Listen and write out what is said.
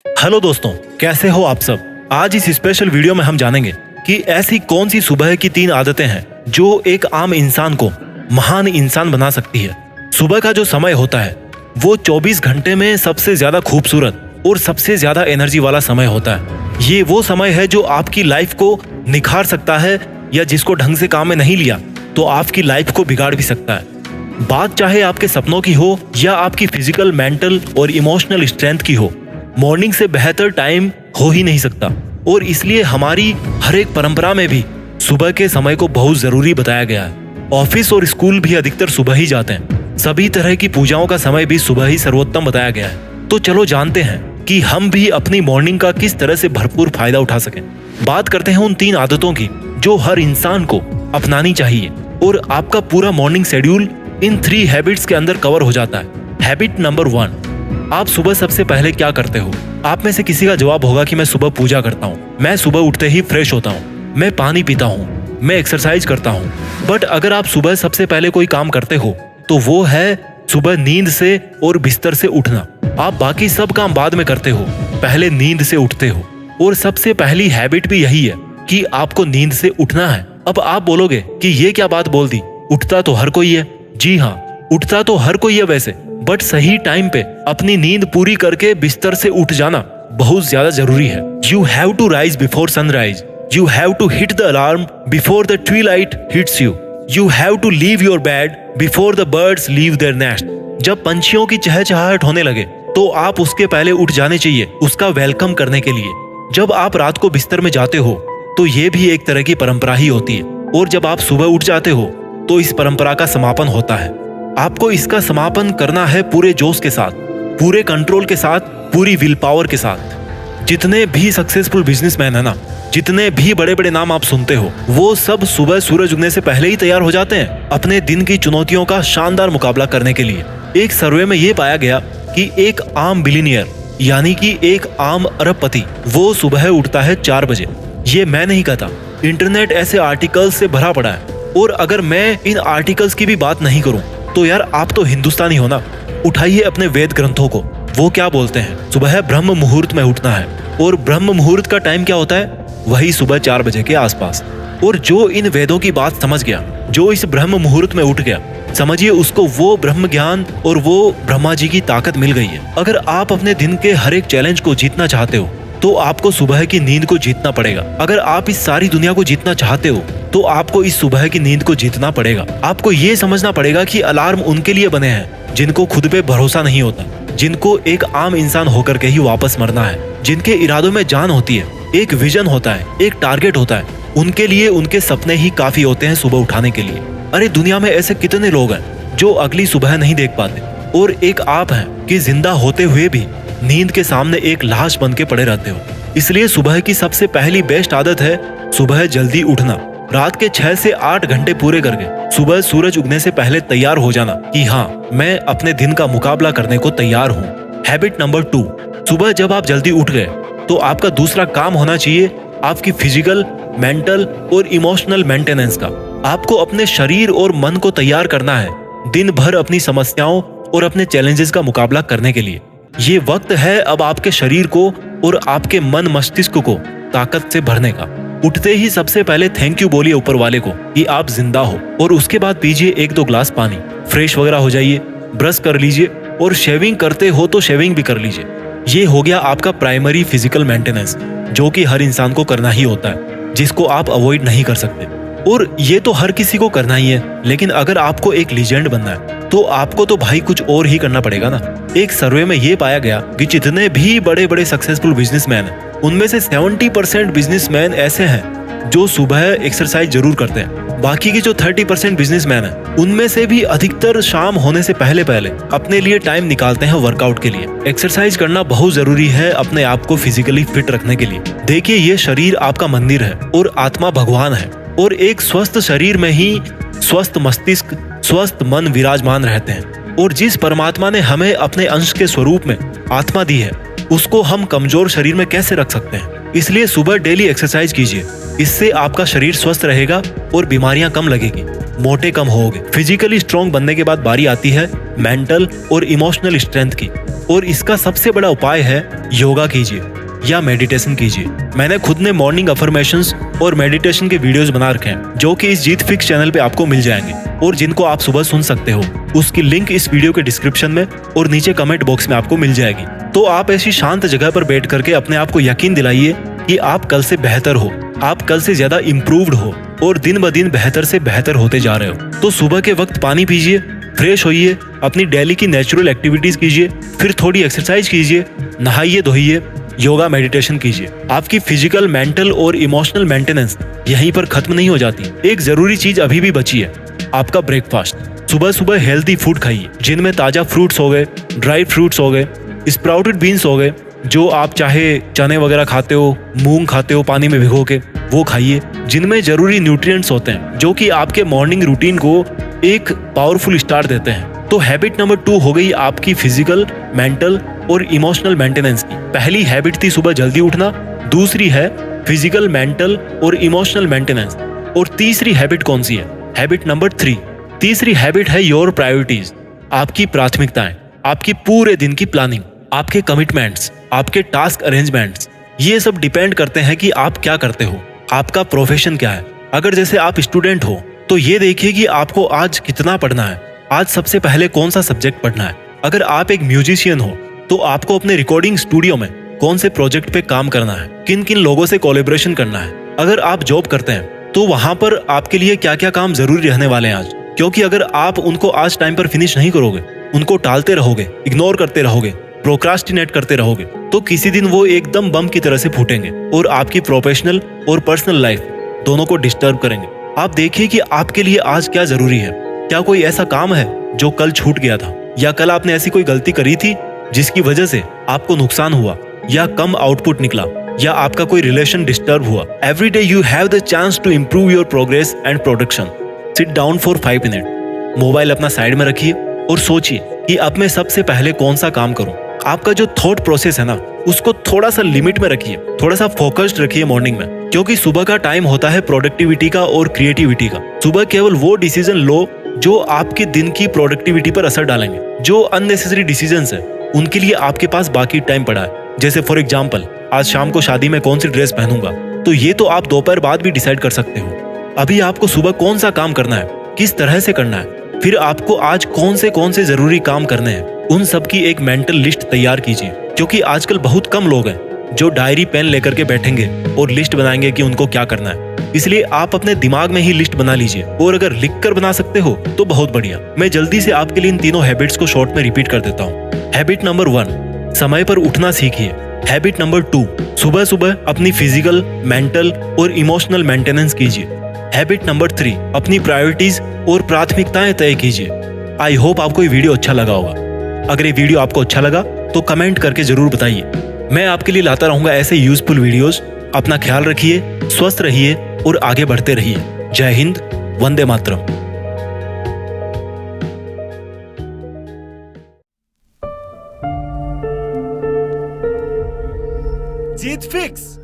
Hello दोस्तों, कैसे हो आप सब। आज इस स्पेशल वीडियो में हम जानेंगे कि ऐसी कौन सी सुबह की 3 आदतें हैं जो एक आम इंसान को महान इंसान बना सकती है। सुबह का जो समय होता है वो 24 घंटे में सबसे ज्यादा खूबसूरत और सबसे ज्यादा एनर्जी वाला समय होता है। ये वो समय है जो आपकी लाइफ को निखार सकता है, या जिसको ढंग से काम में नहीं लिया तो आपकी लाइफ को बिगाड़ भी सकता है। बात चाहे आपके सपनों की हो या आपकी फिजिकल, मेंटल और इमोशनल स्ट्रेंथ की हो, मॉर्निंग से बेहतर टाइम हो ही नहीं सकता। और इसलिए हमारी हर एक परंपरा में भी सुबह के समय को बहुत जरूरी बताया गया है। ऑफिस और स्कूल भी अधिकतर सुबह ही जाते हैं। सभी तरह की पूजाओं का समय भी सुबह ही सर्वोत्तम बताया गया है। तो चलो जानते हैं कि हम भी अपनी मॉर्निंग का किस तरह से भरपूर फायदा उठा सकें। बात करते हैं उन 3 आदतों की जो हर इंसान को अपनानी चाहिए, और आपका पूरा मॉर्निंग शेड्यूल इन 3 हैबिट्स के अंदर कवर हो जाता है। हैबिट नंबर 1, आप सुबह सबसे पहले क्या करते हो। आप में से किसी का जवाब होगा कि मैं सुबह पूजा करता हूँ, मैं सुबह उठते ही फ्रेश होता हूँ, मैं पानी पीता हूँ, मैं एक्सरसाइज करता हूँ। बट अगर आप सुबह सबसे पहले कोई काम करते हो तो वो है सुबह नींद से और बिस्तर से उठना। आप बाकी सब काम बाद में करते हो, पहले नींद से उठते हो। और सबसे पहली हैबिट भी यही है कि आपको नींद से उठना है। अब आप बोलोगे कि ये क्या बात बोल दी, उठता तो हर कोई है। जी हाँ, उठता तो हर कोई है वैसे, बट सही टाइम पे अपनी नींद पूरी करके बिस्तर से उठ जाना बहुत ज्यादा जरूरी है। You have to rise before sunrise, you have to hit the alarm before the twilight hits you, you have to leave your bed before the birds leave their nest. जब पंछियों की चहचहाहट होने लगे तो आप उसके पहले उठ जाने चाहिए उसका वेलकम करने के लिए। जब आप रात को बिस्तर में जाते हो तो ये भी एक तरह की परंपरा ही होती है, और जब आप सुबह उठ जाते हो तो इस परंपरा का समापन होता है। आपको इसका समापन करना है पूरे जोश के साथ, पूरे कंट्रोल के साथ, पूरी विल पावर के साथ। जितने भी सक्सेसफुल बिजनेसमैन है ना, जितने भी बड़े बड़े नाम आप सुनते हो, वो सब सुबह सूरज उगने से पहले ही तैयार हो जाते हैं अपने दिन की चुनौतियों का शानदार मुकाबला करने के लिए। एक सर्वे में ये पाया गया कि एक आम बिलियनियर यानी कि एक आम अरबपति वो सुबह उठता है 4 बजे। ये मैं नहीं कहता, इंटरनेट ऐसे आर्टिकल्स से भरा पड़ा है। और अगर मैं इन आर्टिकल्स की भी बात नहीं करूं तो यार आप तो हिंदुस्तानी हो ना। उठाइए अपने वेद ग्रंथों को, वो क्या बोलते हैं। सुबह ब्रह्म मुहूर्त में उठना है, और ब्रह्म मुहूर्त का टाइम क्या होता है, वही सुबह 4 बजे के आसपास। और जो इन वेदों की बात समझ गया, जो इस ब्रह्म मुहूर्त में उठ गया, समझिए उसको वो ब्रह्म ज्ञान और वो ब्रह्मा जी की ताकत मिल गई है। अगर आप अपने दिन के हर एक चैलेंज को जीतना चाहते हो तो आपको सुबह की नींद को जीतना पड़ेगा। अगर आप इस सारी दुनिया को जीतना चाहते हो तो आपको इस सुबह की नींद को जीतना पड़ेगा। आपको ये समझना पड़ेगा कि अलार्म उनके लिए बने हैं जिनको खुद पे भरोसा नहीं होता, जिनको एक आम इंसान होकर के ही वापस मरना है, जिनके इरादों में जान होती है, एक विजन होता है, एक टारगेट होता है। उनके लिए उनके सपने ही काफी होते हैं सुबह उठाने के लिए। अरे दुनिया में ऐसे कितने लोग हैं जो अगली सुबह नहीं देख पाते, और एक आप हैं कि जिंदा होते हुए भी नींद के सामने एक लाश बन के पड़े रहते हो। इसलिए सुबह की सबसे पहली बेस्ट आदत है सुबह जल्दी उठना। रात के 6 से 8 घंटे पूरे करके सुबह सूरज उगने से पहले तैयार हो जाना कि हाँ, मैं अपने दिन का मुकाबला करने को तैयार हूँ। हैबिट नंबर 2, सुबह जब आप जल्दी उठ गए तो आपका दूसरा काम होना चाहिए आपकी फिजिकल, मेंटल और इमोशनल मेंटेनेंस का। आपको अपने शरीर और मन को तैयार करना है दिन भर अपनी समस्याओं और अपने चैलेंजेस का मुकाबला करने के लिए। ये वक्त है अब आपके शरीर को और आपके मन मस्तिष्क को ताकत से भरने का। उठते ही सबसे पहले थैंक यू बोलिए ऊपर वाले को कि आप जिंदा हो, और उसके बाद पीजिए 1-2 ग्लास पानी, फ्रेश वगैरह हो जाइए, ब्रश कर लीजिए, और शेविंग करते हो तो शेविंग भी कर लीजिए। ये हो गया आपका प्राइमरी फिजिकल मेंटेनेंस, जो कि हर इंसान को करना ही होता है, जिसको आप अवॉइड नहीं कर सकते। और ये तो हर किसी को करना ही है, लेकिन अगर आपको एक लीजेंड बनना है तो आपको तो भाई कुछ और ही करना पड़ेगा ना। एक सर्वे में ये पाया गया कि जितने भी बड़े बड़े सक्सेसफुल बिजनेसमैन हैं, उनमें से 70% बिजनेसमैन ऐसे हैं जो सुबह एक्सरसाइज जरूर करते हैं। बाकी के जो 30% बिजनेसमैन हैं, उनमें से भी अधिकतर शाम होने से पहले पहले अपने लिए टाइम निकालते हैं वर्कआउट के लिए। एक्सरसाइज करना बहुत जरूरी है अपने आप को फिजिकली फिट रखने के लिए। देखिए, ये शरीर आपका मंदिर है और आत्मा भगवान है, और एक स्वस्थ शरीर में ही स्वस्थ मस्तिष्क, स्वस्थ मन विराजमान रहते हैं। और जिस परमात्मा ने हमें अपने अंश के स्वरूप में आत्मा दी है, उसको हम कमजोर शरीर में कैसे रख सकते हैं। इसलिए सुबह डेली एक्सरसाइज कीजिए, इससे आपका शरीर स्वस्थ रहेगा और बीमारियां कम लगेगी। मोटे कम होगे। फिजिकली स्ट्रांग बनने के बाद बारी आती है मेंटल और इमोशनल स्ट्रेंथ की, और इसका सबसे बड़ा उपाय है योगा कीजिए या मेडिटेशन कीजिए। मैंने खुद ने मॉर्निंग अफर्मेशंस और मेडिटेशन के वीडियोस बना रखे हैं जो कि इस जीत फिक्स चैनल पे आपको मिल जाएंगे और जिनको आप सुबह सुन सकते हो। उसकी लिंक इस वीडियो के डिस्क्रिप्शन में और नीचे कमेंट बॉक्स में आपको मिल जाएगी। तो आप ऐसी शांत जगह पर बैठ करके अपने आप को यकीन दिलाइए कि आप कल से बेहतर हो, आप कल से ज्यादा इम्प्रूव्ड हो और दिन ब दिन बेहतर से बेहतर होते जा रहे हो। तो सुबह के वक्त पानी पीजिए, फ्रेश होइए, अपनी डेली की नेचुरल एक्टिविटीज कीजिए, फिर थोड़ी एक्सरसाइज कीजिए, नहाइए धोइए, योगा मेडिटेशन कीजिए। आपकी फिजिकल, मेंटल और इमोशनल मेंटेनेंस यहीं पर खत्म नहीं हो जाती। एक जरूरी चीज अभी भी बची है, आपका ब्रेकफास्ट। सुबह सुबह हेल्दी फूड खाइए जिनमें ताजा फ्रूट्स हो गए, ड्राई फ्रूट्स हो गए, स्प्राउटेड बीन्स हो गए, जो आप चाहे चने वगैरह खाते हो, मूंग खाते हो पानी में भिगो के, वो खाइए, जिनमें जरूरी न्यूट्रिएंट्स होते हैं जो कि आपके मॉर्निंग रूटीन को एक पावरफुल स्टार्ट देते हैं। तो हैबिट नंबर 2 हो गई आपकी फिजिकल, मेंटल और इमोशनल मेंटेनेंस की। पहली हैबिट थी सुबह जल्दी उठना, दूसरी है फिजिकल, मेंटल और इमोशनल मेंटेनेंस, और तीसरी हैबिट कौन सी है? Habit number 3। तीसरी हैबिट है योर प्रायोरिटीज, आपकी प्राथमिकताएं, आपकी पूरे दिन की प्लानिंग, आपके कमिटमेंट्स, आपके टास्क अरेंजमेंट्स। ये सब डिपेंड करते हैं कि आप क्या करते हो, आपका प्रोफेशन क्या है। अगर जैसे आप स्टूडेंट हो तो ये देखिए कि आपको आज कितना पढ़ना है, आज सबसे पहले कौन सा सब्जेक्ट पढ़ना है। अगर आप एक म्यूजिशियन हो तो आपको अपने रिकॉर्डिंग स्टूडियो में कौन से प्रोजेक्ट पे काम करना है, किन किन लोगों से कोलैबोरेशन करना है। अगर आप जॉब करते हैं तो वहां पर आपके लिए क्या क्या काम जरूरी रहने वाले हैं आज, क्योंकि अगर आप उनको आज टाइम पर फिनिश नहीं करोगे, उनको टालते रहोगे, इग्नोर करते रहोगे, प्रोक्रास्टिनेट करते रहोगे, तो किसी दिन वो एकदम बम की तरह से फूटेंगे और आपकी प्रोफेशनल और पर्सनल लाइफ दोनों को डिस्टर्ब करेंगे। आप देखिए कि आपके लिए आज क्या जरूरी है। क्या कोई ऐसा काम है जो कल छूट गया था, या कल आपने ऐसी कोई गलती करी थी जिसकी वजह से आपको नुकसान हुआ या कम आउटपुट निकला, या आपका कोई रिलेशन डिस्टर्ब हुआ। Every day you have the chance to improve your progress and production. Sit down for 5 minute, mobile अपना साइड में रखिए और सोचिए कि अब मैं सबसे पहले कौन सा काम करूं। आपका जो थॉट प्रोसेस है ना, उसको थोड़ा सा लिमिट में रखिए, थोड़ा सा फोकस्ड रखिए मॉर्निंग में, क्योंकि सुबह का टाइम होता है प्रोडक्टिविटी का और क्रिएटिविटी का। सुबह केवल वो डिसीजन लो जो आपके दिन की प्रोडक्टिविटी पर असर डालेंगे। जो अननेसेसरी डिसीजंस है उनके लिए आपके पास बाकी टाइम पड़ा है। जैसे फॉर एग्जांपल, आज शाम को शादी में कौन सी ड्रेस पहनूंगा, तो ये तो आप दोपहर बाद भी डिसाइड कर सकते हो। अभी आपको सुबह कौन सा काम करना है, किस तरह से करना है, फिर आपको आज कौन से जरूरी काम करने हैं, उन सब की एक मेंटल लिस्ट तैयार कीजिए। क्योंकि आजकल बहुत कम लोग हैं जो डायरी पेन लेकर के बैठेंगे और लिस्ट बनाएंगे कि उनको क्या करना है। इसलिए आप अपने दिमाग में ही लिस्ट बना लीजिए, और अगर लिख कर बना सकते हो तो बहुत बढ़िया। मैं जल्दी से आपके लिए इन तीनों हैबिट्स को शॉर्ट में रिपीट कर देता हूँ। हैबिट नंबर 1, समय पर उठना सीखिए। हैबिट नंबर 2, सुबह सुबह अपनी फिजिकल, मेंटल और इमोशनल मेंटेनेंस कीजिए। हैबिट नंबर 3, अपनी प्रायोरिटीज और प्राथमिकताएं तय कीजिए। आई होप आपको ये वीडियो अच्छा लगा होगा। अगर ये वीडियो आपको अच्छा लगा तो कमेंट करके जरूर बताइए। मैं आपके लिए लाता रहूंगा ऐसे यूजफुल वीडियोस। अपना ख्याल रखिए, स्वस्थ रहिए और आगे बढ़ते रहिए। जय हिंद, वंदे मातरम। जीत फिक्स।